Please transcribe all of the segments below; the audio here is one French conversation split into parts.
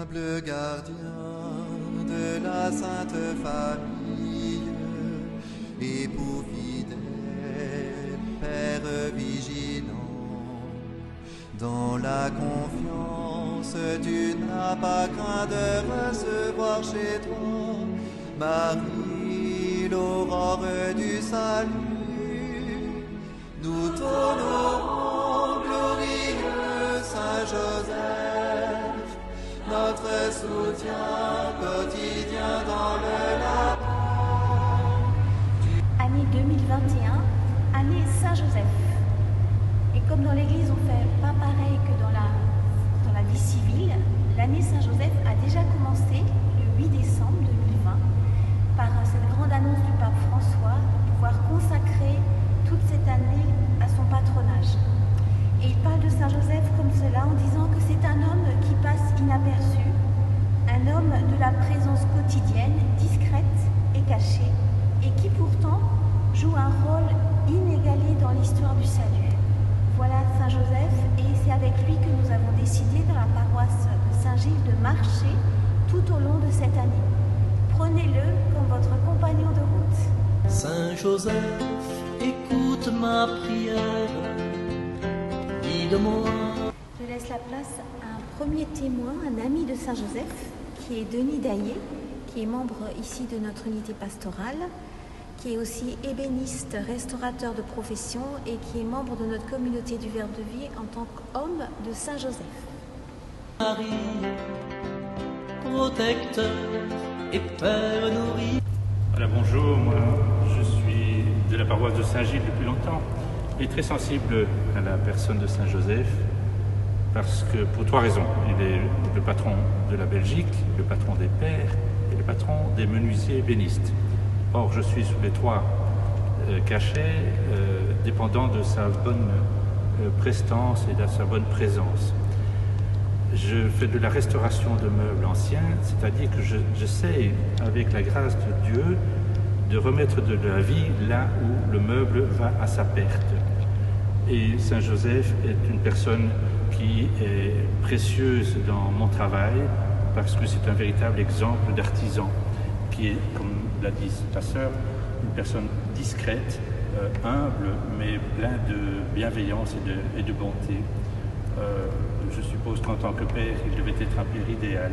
Aimable gardien de la Sainte Famille, époux fidèle, Père vigilant, dans la confiance tu n'as pas craint de recevoir chez toi Marie, l'aurore du salut. Nous t'honorons, glorieux Saint Joseph, notre soutien quotidien dans le lapin. Année 2021, année Saint-Joseph. Et comme dans l'Église on fait pas pareil que dans la vie civile, l'année Saint-Joseph a déjà commencé le 8 décembre 2020 par cette grande annonce du pape François de pouvoir consacrer toute cette année à son patronage. Et il parle de Saint-Joseph comme cela en disant que c'est un homme qui passe inaperçu, un homme de la présence quotidienne, discrète et cachée, et qui pourtant joue un rôle inégalé dans l'histoire du salut. Voilà Saint-Joseph, et c'est avec lui que nous avons décidé dans la paroisse de Saint-Gilles de marcher tout au long de cette année. Prenez-le comme votre compagnon de route. Saint-Joseph, écoute ma prière, guide-moi. Je laisse la place à un premier témoin, un ami de Saint-Joseph, qui est Denis Daillé, qui est membre ici de notre unité pastorale, qui est aussi ébéniste, restaurateur de profession et qui est membre de notre communauté du Verbe de Vie en tant qu'homme de Saint-Joseph. Marie, protecteur et Père nourri. Voilà, bonjour, moi je suis de la paroisse de Saint-Gilles depuis longtemps et très sensible à la personne de Saint-Joseph parce que pour trois raisons. Il est le patron de la Belgique, le patron des pères et le patron des menuisiers ébénistes. Or, je suis sous les trois cachets, dépendant de sa bonne prestance et de sa bonne présence. Je fais de la restauration de meubles anciens, c'est-à-dire que j'essaie, avec la grâce de Dieu, de remettre de la vie là où le meuble va à sa perte. Et Saint-Joseph est une personne qui est précieuse dans mon travail parce que c'est un véritable exemple d'artisan qui est, comme l'a dit ta sœur, une personne discrète, humble, mais plein de bienveillance et de bonté. Je suppose qu'en tant que père, il devait être un père idéal,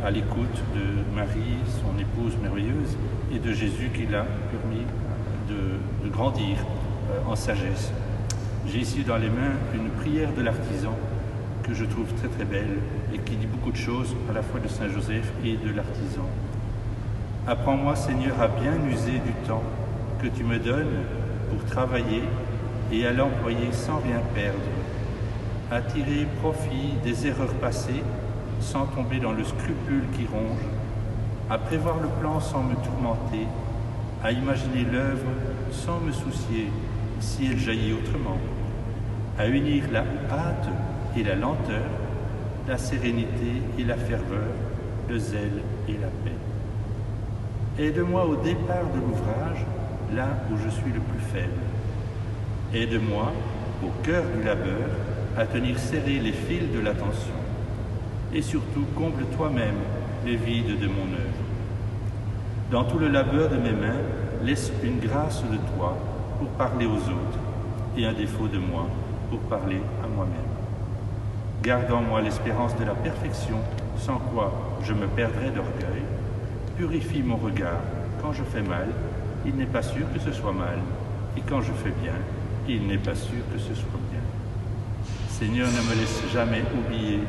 à l'écoute de Marie, son épouse merveilleuse, et de Jésus qui l'a permis de grandir en sagesse. J'ai ici dans les mains une prière de l'artisan que je trouve très très belle et qui dit beaucoup de choses à la fois de Saint Joseph et de l'artisan. Apprends-moi, Seigneur, à bien user du temps que tu me donnes pour travailler et à l'employer sans rien perdre, à tirer profit des erreurs passées sans tomber dans le scrupule qui ronge, à prévoir le plan sans me tourmenter, à imaginer l'œuvre sans me soucier si elle jaillit autrement, à unir la hâte et la lenteur, la sérénité et la ferveur, le zèle et la paix. Aide-moi au départ de l'ouvrage, là où je suis le plus faible. Aide-moi, au cœur du labeur, à tenir serrés les fils de l'attention. Et surtout, comble toi-même les vides de mon œuvre. Dans tout le labeur de mes mains, laisse une grâce de toi pour parler aux autres et un défaut de moi pour parler à moi-même. Garde en moi l'espérance de la perfection, sans quoi je me perdrais d'orgueil. Purifie mon regard. Quand je fais mal, il n'est pas sûr que ce soit mal. Et quand je fais bien, il n'est pas sûr que ce soit bien. Seigneur, ne me laisse jamais oublier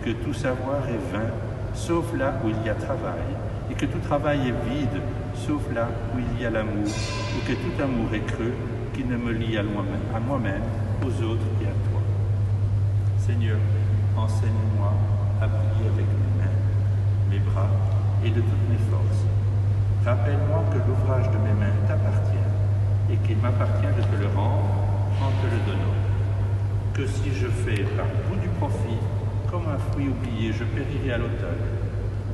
que tout savoir est vain, sauf là où il y a travail, et que tout travail est vide, sauf là où il y a l'amour, ou que tout amour est creux, qui ne me lie à moi-même, aux autres et à toi. Seigneur, enseigne-moi à prier avec mes mains, mes bras et de toutes mes forces. Rappelle-moi que l'ouvrage de mes mains t'appartient et qu'il m'appartient de te le rendre en te le donnant. Que si je fais par goût du profit, comme un fruit oublié, je périrai à l'automne.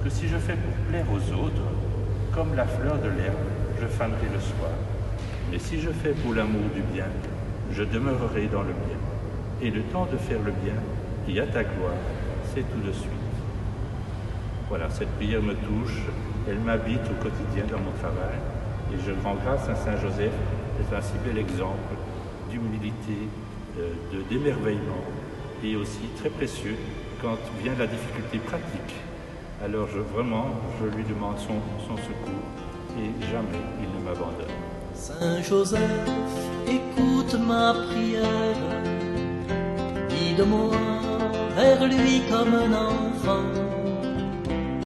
Que si je fais pour plaire aux autres, comme la fleur de l'herbe, je fanerai le soir. Mais si je fais pour l'amour du bien, je demeurerai dans le bien. Et le temps de faire le bien, et à ta gloire, c'est tout de suite. Voilà, cette prière me touche, elle m'habite au quotidien dans mon travail et je rends grâce à Saint Joseph d'être un si bel exemple d'humilité, d'émerveillement et aussi très précieux quand vient la difficulté pratique. Alors vraiment, je lui demande son secours et jamais il ne m'abandonne. Saint Joseph, écoute ma prière, guide-moi vers lui comme un enfant.